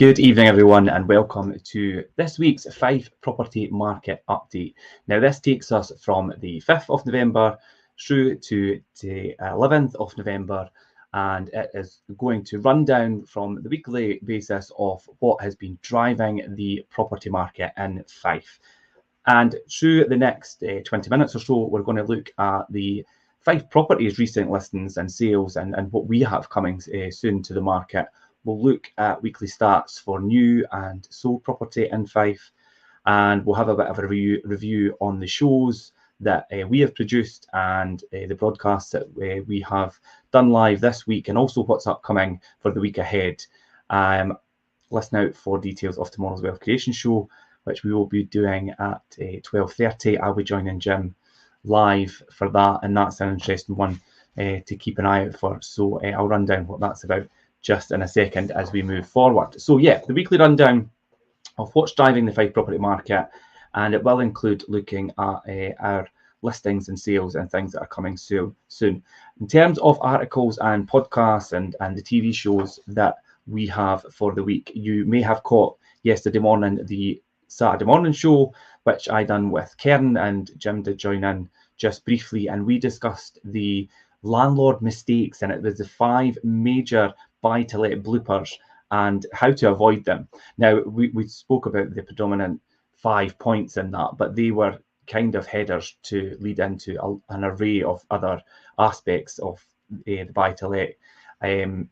Good evening, everyone, and welcome to this week's Fife Property Market Update. Now, this takes us from the 5th of November through to the 11th of November, and it is going to run down from the weekly basis of what has been driving the property market in Fife. And through the next 20 minutes or so, we're going to look at the Fife Properties recent listings and sales and what we have coming soon to the market. We'll look at weekly stats for new and sold property in Fife, and we'll have a bit of a review on the shows that we have produced and the broadcasts that we have done live this week, and also what's upcoming for the week ahead. Listen out for details of tomorrow's Wealth Creation show, which we will be doing at 12:30. I'll be joining Jim live for that, and that's an interesting one to keep an eye out for. So I'll run down what that's about just in a second as we move forward. So yeah, the weekly rundown of what's driving the Fife property market, and it will include looking at our listings and sales and things that are coming soon. In terms of articles and podcasts and the TV shows that we have for the week, you may have caught yesterday morning the Saturday morning show, which I done with Karen, and Jim did join in just briefly, and we discussed the landlord mistakes, and it was the 5 major buy-to-let bloopers and how to avoid them. Now, we spoke about the predominant 5 points in that, but they were kind of headers to lead into an array of other aspects of the buy-to-let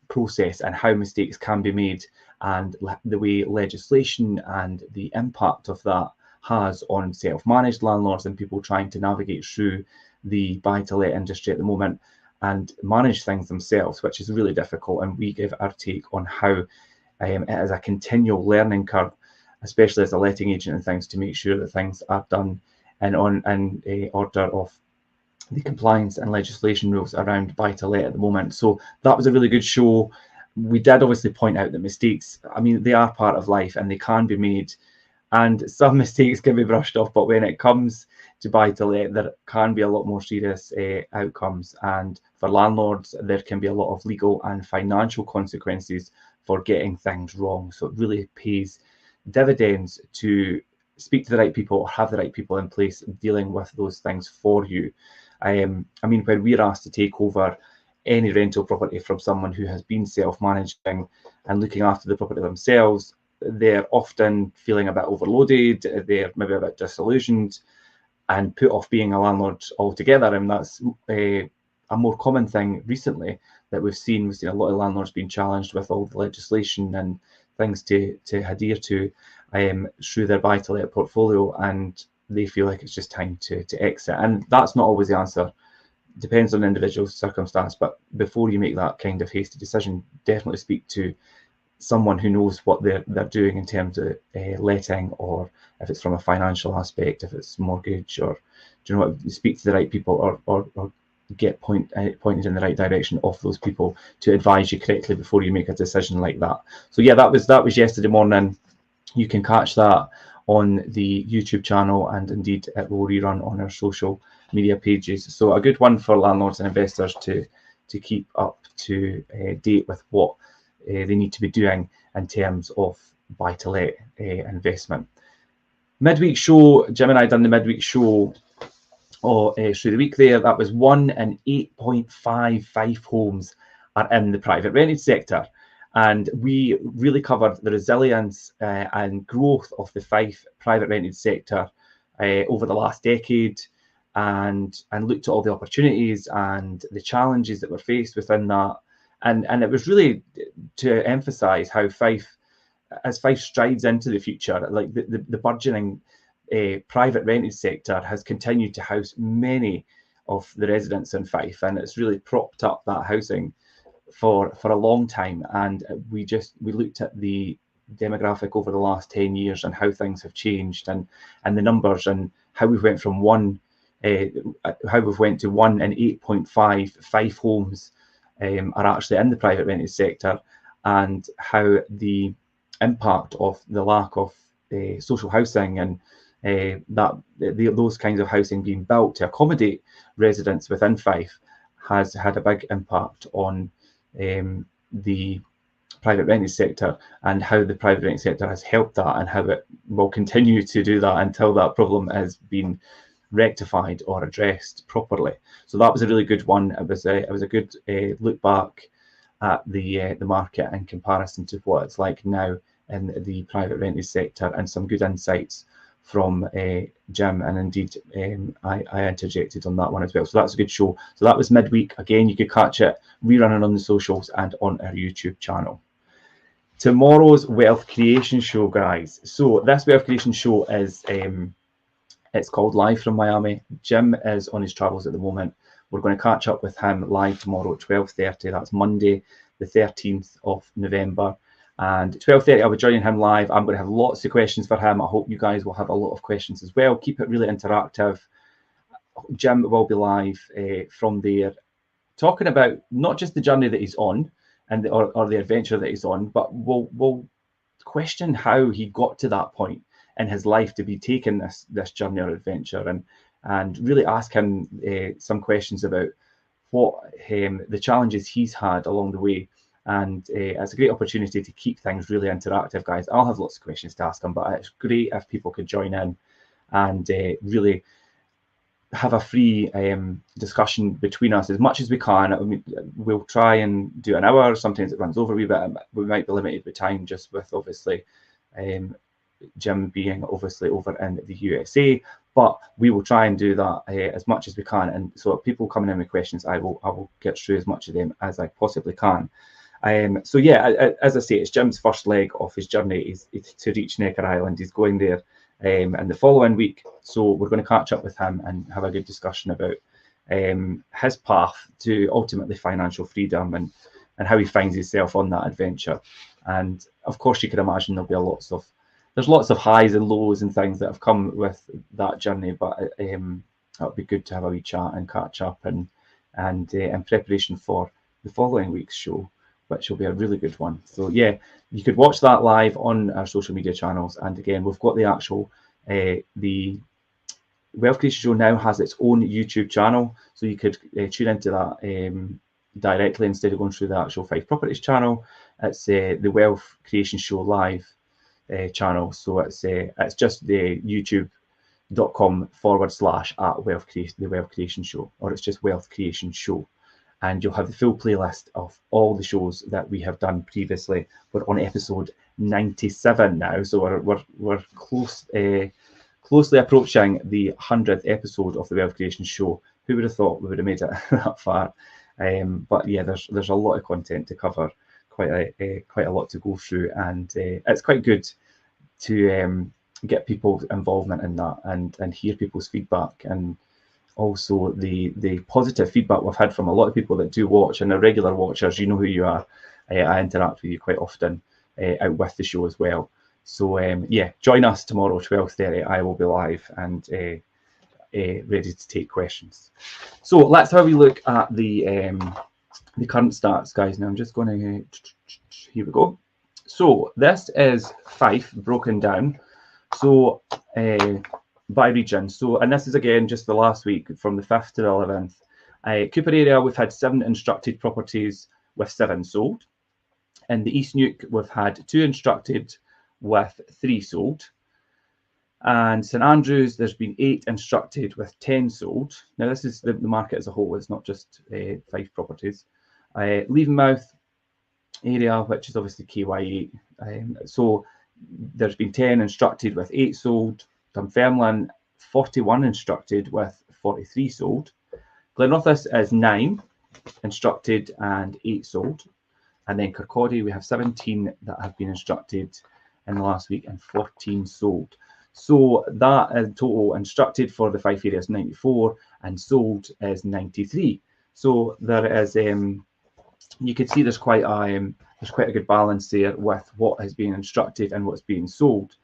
process and how mistakes can be made, and the way legislation and the impact of that has on self-managed landlords and people trying to navigate through the buy-to-let industry at the moment and manage things themselves, which is really difficult. And we give our take on how it is a continual learning curve, especially as a letting agent and things, to make sure that things are done in order of the compliance and legislation rules around buy-to-let at the moment. So that was a really good show. We did obviously point out that mistakes, I mean, they are part of life and they can be made, and some mistakes can be brushed off, but when it comes to buy-to-let, there can be a lot more serious outcomes, and for landlords there can be a lot of legal and financial consequences for getting things wrong. So it really pays dividends to speak to the right people or have the right people in place dealing with those things for you. I mean, when we're asked to take over any rental property from someone who has been self-managing and looking after the property themselves, they're often feeling a bit overloaded, they're maybe a bit disillusioned and put off being a landlord altogether. And that's a more common thing recently that we've seen. We've seen a lot of landlords being challenged with all the legislation and things to adhere to through their buy-to-let portfolio, and they feel like it's just time to exit. And that's not always the answer. Depends on the individual circumstance, but before you make that kind of hasty decision, definitely speak to someone who knows what they're doing in terms of letting, or if it's from a financial aspect, if it's mortgage, or do you know what, speak to the right people, or get pointed in the right direction of those people to advise you correctly before you make a decision like that. So yeah, that was yesterday morning. You can catch that on the YouTube channel, and indeed it will rerun on our social media pages. So a good one for landlords and investors to keep up to date with what they need to be doing in terms of buy-to-let investment. Midweek show, Jim and I done the midweek show through the week there. That was 1 in 8.5 Fife homes are in the private rented sector. And we really covered the resilience and growth of the Fife private rented sector over the last decade, and looked at all the opportunities and the challenges that were faced within that. And it was really to emphasise how Fife, as Fife strides into the future, like the burgeoning private rented sector has continued to house many of the residents in Fife, and it's really propped up that housing for a long time. And we looked at the demographic over the last 10 years and how things have changed, and the numbers, and how we've went from 1 in 8.5 Fife homes are actually in the private rented sector, and how the impact of the lack of social housing and those kinds of housing being built to accommodate residents within Fife has had a big impact on the private rented sector, and how the private rented sector has helped that, and how it will continue to do that until that problem has been rectified or addressed properly. So that was a really good one. It was a good look back at the market in comparison to what it's like now in the private rented sector, and some good insights from Jim, and indeed I interjected on that one as well. So that's a good show. So that was midweek. Again, you could catch it rerunning on the socials and on our YouTube channel. Tomorrow's wealth creation show, guys. So this wealth creation show is it's called Live from Miami. Jim is on his travels at the moment. We're going to catch up with him live tomorrow at 12:30. That's Monday, the 13th of November. And 12:30, I'll be joining him live. I'm going to have lots of questions for him. I hope you guys will have a lot of questions as well. Keep it really interactive. Jim will be live from there, talking about not just the journey that he's on and or the adventure that he's on, but we'll question how he got to that point in his life to be taking this journey or adventure, and really ask him some questions about what the challenges he's had along the way. And it's a great opportunity to keep things really interactive, guys. I'll have lots of questions to ask him, but it's great if people could join in and really have a free discussion between us as much as we can. I mean, we'll try and do an hour. Sometimes it runs over a wee bit. We might be limited with time, just with obviously Jim being obviously over in the USA, but we will try and do that as much as we can. And so if people coming in with questions, I will get through as much of them as I possibly can. So yeah, as I say, it's Jim's first leg of his journey is to reach Necker Island. He's going there in the following week, so we're going to catch up with him and have a good discussion about his path to ultimately financial freedom, and how he finds himself on that adventure. And of course, you can imagine there's lots of highs and lows and things that have come with that journey, but it'll be good to have a wee chat and catch up, and in preparation for the following week's show, which will be a really good one. So yeah, you could watch that live on our social media channels. And again, we've got the actual the Wealth Creation Show now has its own YouTube channel, so you could tune into that directly instead of going through the actual Fife Properties channel. It's the Wealth Creation Show live channel, so it's just the youtube.com/the Wealth Creation Show, or it's just Wealth Creation Show, and you'll have the full playlist of all the shows that we have done previously. We're on episode 97 now, so we're closely approaching the 100th episode of the Wealth Creation Show. Who would have thought we would have made it that far? But yeah, there's a lot of content to cover, quite a lot to go through, and it's quite good to get people's involvement in that, and hear people's feedback, and also the positive feedback we've had from a lot of people that do watch, and the regular watchers. You know who you are. I interact with you quite often out with the show as well. So yeah, join us tomorrow 12:30. I will be live and ready to take questions. So let's have a look at the current stats, guys. Now I'm just going to here we go. So this is Fife broken down, so by region. So, and this is again just the last week from the 5th to the 11th. Cooper area, we've had 7 instructed properties with 7 sold. In the East Nuke, we've had 2 instructed with 3 sold. And St Andrews, there's been 8 instructed with 10 sold. Now this is the market as a whole, it's not just Fife Properties. Leavenmouth area, which is obviously KY8. So there's been 10 instructed with 8 sold. Dunfermline, 41 instructed with 43 sold. Glenrothes is 9 instructed and 8 sold. And then Kirkcaldy, we have 17 that have been instructed in the last week and 14 sold. So that is total instructed for the Fife area is 94 and sold is 93. So there is you can see there's quite a good balance there with what has been instructed and what's being sold.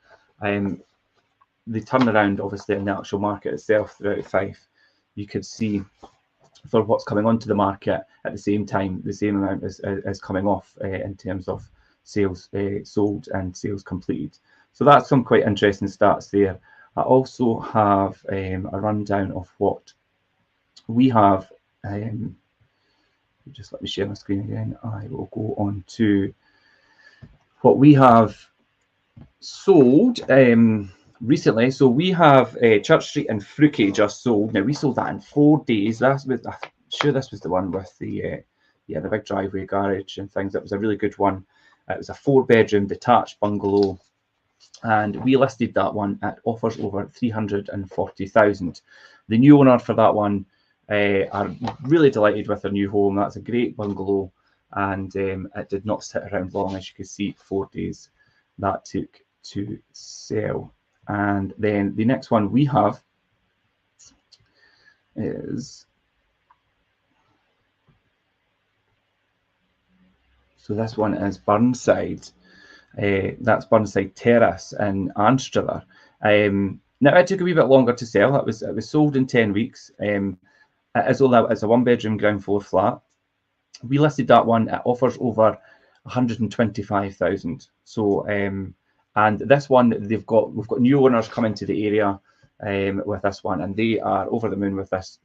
The turnaround, obviously, in the actual market itself throughout Fife, you could see for what's coming onto the market at the same time, the same amount is coming off in terms of sales sold and sales completed. So that's some quite interesting stats there. I also have a rundown of what we have. Just let me share my screen again. I will go on to what we have sold recently. So we have Church Street and Fruitcake just sold. Now we sold that in 4 days. That's with, I'm sure this was the one with the the big driveway, garage and things. That was a really good one. It was a 4-bedroom detached bungalow, and we listed that one at offers over 340,000. The new owner for that one are really delighted with their new home. That's a great bungalow, and it did not sit around long, as you can see. 4 days that took to sell. And then the next one we have is, so this one is Burnside. That's Burnside Terrace in Anstruther. Now it took a wee bit longer to sell. It was sold in 10 weeks. It is a 1-bedroom ground floor flat. We listed that one at offers over 125,000. So and this one, we've got new owners coming to the area with this one, and they are over the moon with this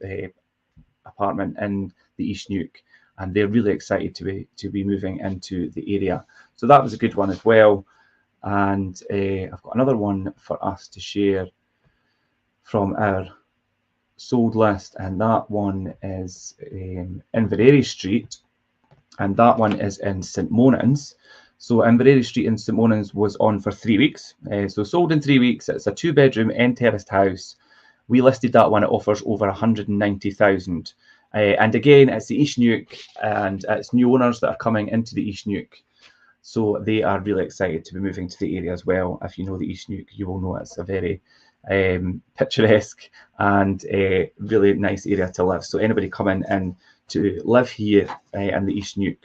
apartment in the East Neuk, and they're really excited to be moving into the area. So that was a good one as well. And I've got another one for us to share from our sold list, and that one is in Inverary Street, and that one is in St Monans. So Inverary Street in St Monans was on for 3 weeks. So sold in 3 weeks. It's a 2-bedroom end terraced house. We listed that one at offers over 190,000. And again, it's the East Neuk, and it's new owners that are coming into the East Neuk. So they are really excited to be moving to the area as well. If you know the East Neuk, you will know it's a very picturesque and a really nice area to live. So anybody coming in to live here in the East Neuk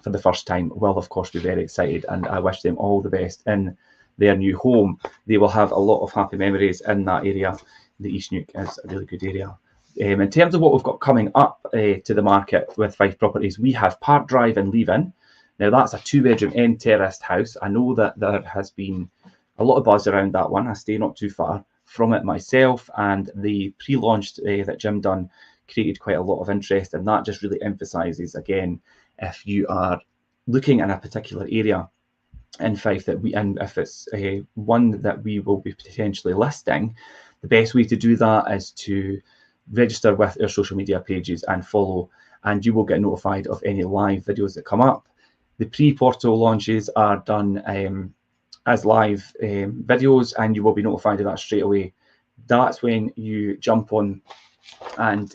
for the first time will of course be very excited, and I wish them all the best in their new home. They will have a lot of happy memories in that area. The East Neuk is a really good area. In terms of what we've got coming up to the market with Fife Properties, we have Park Drive and Leave-In. Now that's a 2-bedroom end terraced house. I know that there has been a lot of buzz around that one. I stay not too far from it myself, and the pre-launch that Jim done created quite a lot of interest, and that just really emphasises, again, if you are looking in a particular area in Fife that and if it's one that we will be potentially listing, the best way to do that is to register with our social media pages and follow, and you will get notified of any live videos that come up. The pre-portal launches are done as live videos, and you will be notified of that straight away. That's when you jump on and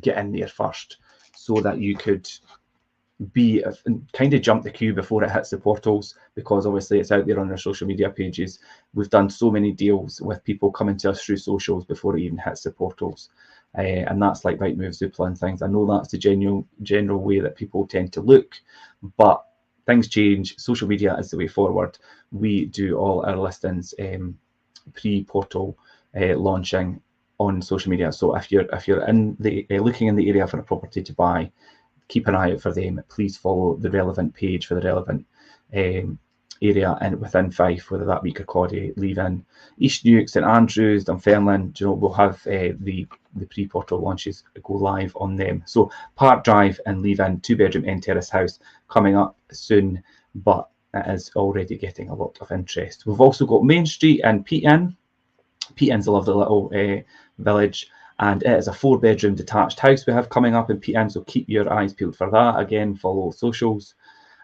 get in there first, so that you could be kind of jump the queue before it hits the portals, because obviously it's out there on our social media pages. We've done so many deals with people coming to us through socials before it even hits the portals, and that's like Rightmove, Zoopla and things. I know that's the general way that people tend to look, but things change. Social media is the way forward. We do all our listings pre-portal launching on social media. So if you're in the looking in the area for a property to buy, keep an eye out for them. Please follow the relevant page for the relevant area and within Fife, whether that be Kirkcaldy, Leave-In, East Neuk, St Andrews, Dunfermline. You know, we'll have the pre-portal launches go live on them. So Park Drive and Leave-In, 2-bedroom end terrace house coming up soon, but it is already getting a lot of interest. We've also got Main Street and Peatin. Peatin's a lovely little village, and it is a 4-bedroom detached house we have coming up in Peatin, so keep your eyes peeled for that. Again, follow socials.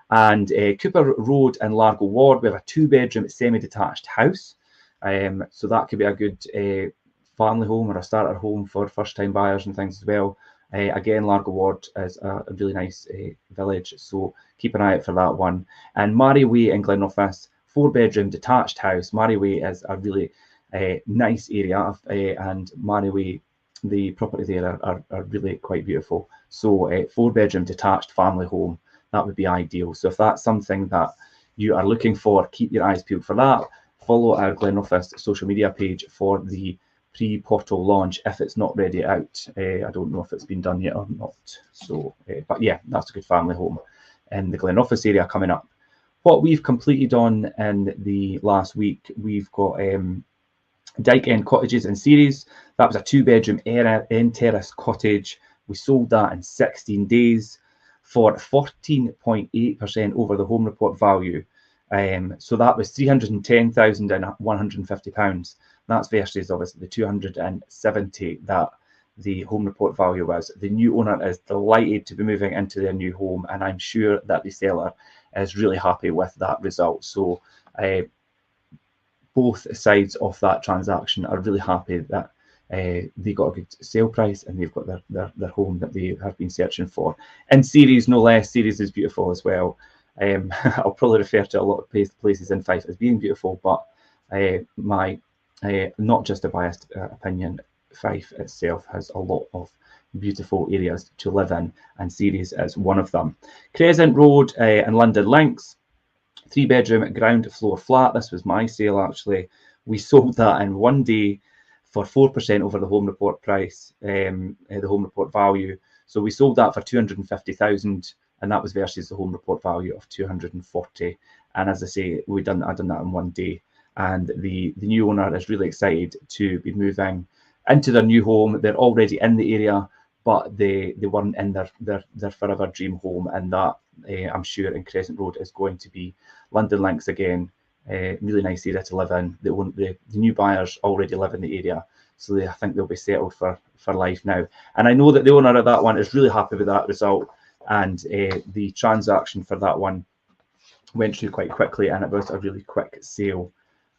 And Cooper Road in Largo Ward, we have a 2-bedroom semi-detached house. So that could be a good family home or a starter home for first-time buyers and things as well. Again, Largo Ward is a really nice village, so keep an eye out for that one. And Mary Way in Glenrothes, 4-bedroom detached house. Mary Way is a really nice area, and Mary Way, the property there are really quite beautiful. So 4-bedroom detached family home, that would be ideal. So if that's something that you are looking for, keep your eyes peeled for that. Follow our Glenrothes social media page for the pre-portal launch if it's not ready out. I don't know if it's been done yet or not. So, but yeah, that's a good family home in the Glenrothes area coming up. What we've completed on in the last week, we've got Dyke End Cottages in series. That was a 2-bedroom end terrace cottage. We sold that in 16 days. for 14.8% over the home report value. So that was £310,150. That's versus obviously the 270 that the home report value was. The new owner is delighted to be moving into their new home, and I'm sure that the seller is really happy with that result. So both sides of that transaction are really happy that they got a good sale price and they've got their home that they have been searching for. In Ceres, no less. Ceres is beautiful as well. I'll probably refer to a lot of places in Fife as being beautiful, but my not just a biased opinion, Fife itself has a lot of beautiful areas to live in, and Ceres is one of them. Crescent Road and London Links, 3-bedroom ground floor flat. This was my sale actually. We sold that in one day for 4% over the home report price, the home report value. So we sold that for 250,000, and that was versus the home report value of 240. And as I say, I done that in one day. And the new owner is really excited to be moving into their new home. They're already in the area, but they weren't in their forever dream home, and that I'm sure in Crescent Road is going to be London Links again. Really nice area to live in. The new buyers already live in the area, so I think they'll be settled for life now. And I know that the owner of that one is really happy with that result, and the transaction for that one went through quite quickly, and it was a really quick sale,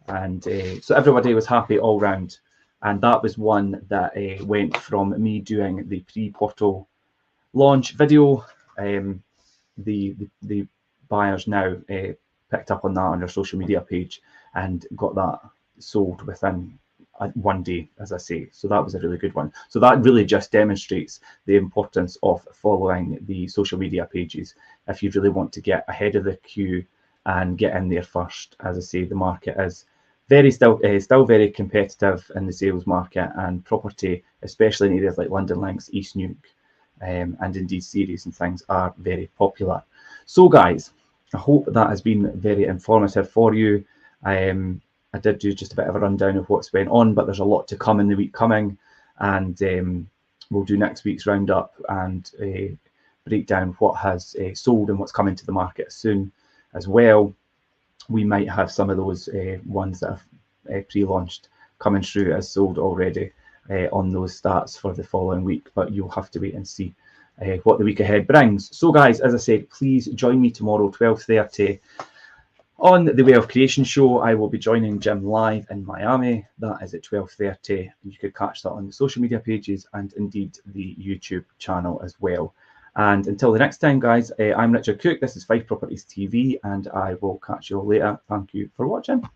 and so everybody was happy all round. And that was one that went from me doing the pre-portal launch video. The buyers now picked up on that on their social media page and got that sold within one day, as I say. So that was a really good one. So that really just demonstrates the importance of following the social media pages if you really want to get ahead of the queue and get in there first. As I say, the market is still very competitive in the sales market, and property, especially in areas like London Links, East Nuke, and indeed Ceres and things, are very popular. So guys, I hope that has been very informative for you. I did do just a bit of a rundown of what's went on, but there's a lot to come in the week coming, and we'll do next week's roundup and break down what has sold and what's coming to the market soon as well. We might have some of those ones that have pre-launched coming through as sold already on those stats for the following week, but you'll have to wait and see what the week ahead brings. So guys, as I said, please join me tomorrow 12:30 on the Wealth Creation Show. I will be joining Jim live in Miami. That is at 12:30. You could catch that on the social media pages and indeed the YouTube channel as well. And until the next time, guys, I'm Richard Cook. This is Fife Properties TV, and I will catch you all later. Thank you for watching.